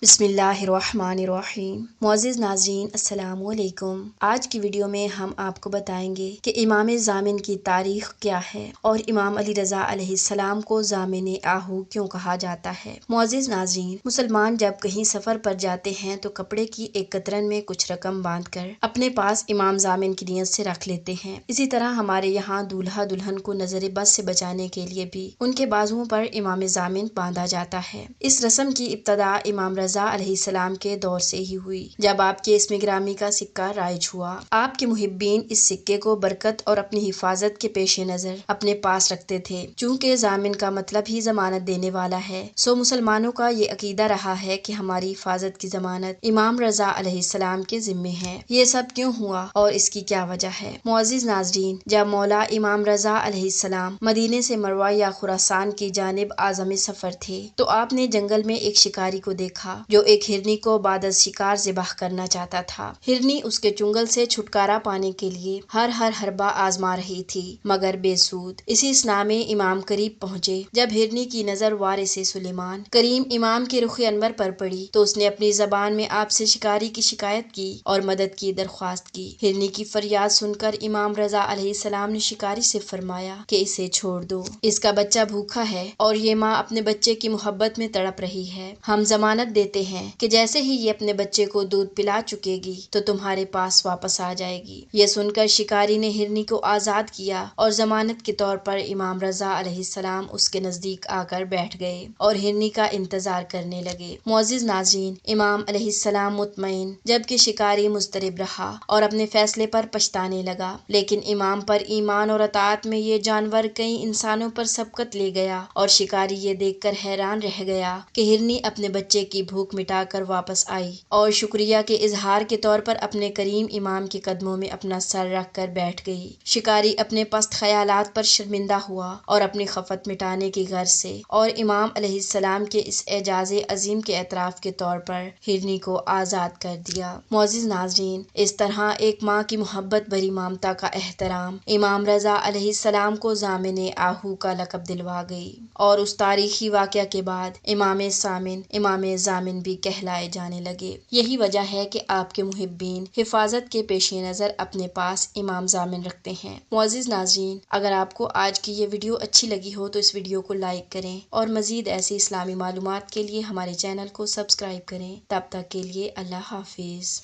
बिस्मिल्लाहिर्रहमानिर्रहीम। मुअज़्ज़िज़ नाज़रीन, अस्सलामु अलैकुम। आज की वीडियो में हम आपको बताएंगे कि इमाम ज़ामिन की तारीख़ क्या है और इमाम अली रज़ा अलैहिस्सलाम को ज़ामिन आहू क्यों कहा जाता है। मुअज़्ज़िज़ नाज़रीन, मुसलमान जब कहीं सफ़र पर जाते हैं तो कपड़े की एक कतरन में कुछ रकम बांधकर अपने पास इमाम ज़ामिन की नियत से रख लेते हैं। इसी तरह हमारे यहाँ दूल्हा दुल्हन को नज़र बद से बचाने के लिए भी उनके बाजुओं पर इमाम ज़ामिन बांधा जाता है। इस रस्म की इब्तदा इमाम रज़ा अलैहिस्सलाम के दौर से ही हुई, जब आपके इसमें ग्रामी का सिक्का राइज हुआ। आपके मुहिब्बीन इस सिक्के को बरकत और अपनी हिफाजत के पेश नजर अपने पास रखते थे। चूँकि ज़ामिन का मतलब ही जमानत देने वाला है, सो मुसलमानों का ये अकीदा रहा है कि हमारी हिफाजत की जमानत इमाम रज़ा अलैहिस्सलाम के जिम्मे है। ये सब क्यों हुआ और इसकी क्या वजह है। मुअज़्ज़िज़ नाज़रीन, जब मौला इमाम रज़ा अलैहिस्सलाम मदीने से मरवा या खुरासान की जानिब आज़म सफर थे तो आपने जंगल में एक शिकारी को देखा जो एक हिरनी को बाद शिकार ज़िबाह करना चाहता था। हिरनी उसके चुंगल से छुटकारा पाने के लिए हर हरबा आजमा रही थी, मगर बेसूद। इसी स्ना में इमाम करीब पहुँचे। जब हिरनी की नजर वारिस सुलेमान करीम इमाम के रुख अनवर पर पड़ी तो उसने अपनी जबान में आपसे शिकारी की शिकायत की और मदद की दरख्वास्त की। हिरनी की फरियाद सुनकर इमाम रज़ा अलैहिस्सलाम ने शिकारी से फरमाया कि इसे छोड़ दो, इसका बच्चा भूखा है और ये माँ अपने बच्चे की मोहब्बत में तड़प रही है। हम जमानत देते हैं कि जैसे ही ये अपने बच्चे को दूध पिला चुकेगी तो तुम्हारे पास वापस आ जाएगी। ये सुनकर शिकारी ने हिरनी को आजाद किया और जमानत के तौर पर इमाम रज़ा अलैहिस्सलाम उसके नजदीक आकर बैठ गए और हिरनी का इंतजार करने लगे। मुअज़्ज़िज़ नाज़रीन, इमाम अलैहिस्सलाम मुतमईन जबकि शिकारी मुस्तरिब रहा और अपने फैसले पर पछताने लगा। लेकिन इमाम पर ईमान और अताअत में ये जानवर कई इंसानों पर सबकत ले गया और शिकारी ये देखकर हैरान रह गया कि हिरनी अपने बच्चे की भूख मिटाकर वापस आई और शुक्रिया के इजहार के तौर पर अपने करीम इमाम के कदमों में अपना सर रख कर बैठ गई। शिकारी अपने पस्त ख्यालात पर शर्मिंदा हुआ और अपनी खफत मिटाने की गर्ज से और इमाम अलैहिस्सलाम के इस एजाज़े अजीम के एतराफ के तौर पर हिरनी को आज़ाद कर दिया। मुअज़्ज़िज़ नाज़रीन, इस तरह एक माँ की मोहब्बत भरी ममता का एहतराम इमाम रज़ा अलैहिस्सलाम को ज़ामिन आहू का लक़ब दिलवा गई और उस तारीखी वाक़या के बाद इमाम ज़ामिन भी कहलाए जाने लगे। यही वजह है कि आपके मुहिब्बीन हिफाजत के पेश नज़र अपने पास इमाम ज़ामिन रखते हैं। मुअज़्ज़िज़ नाज़रीन, अगर आपको आज की ये वीडियो अच्छी लगी हो तो इस वीडियो को लाइक करें और मज़ीद ऐसी इस्लामी मालूमात के लिए हमारे चैनल को सब्सक्राइब करें। तब तक के लिए अल्लाह हाफिज़।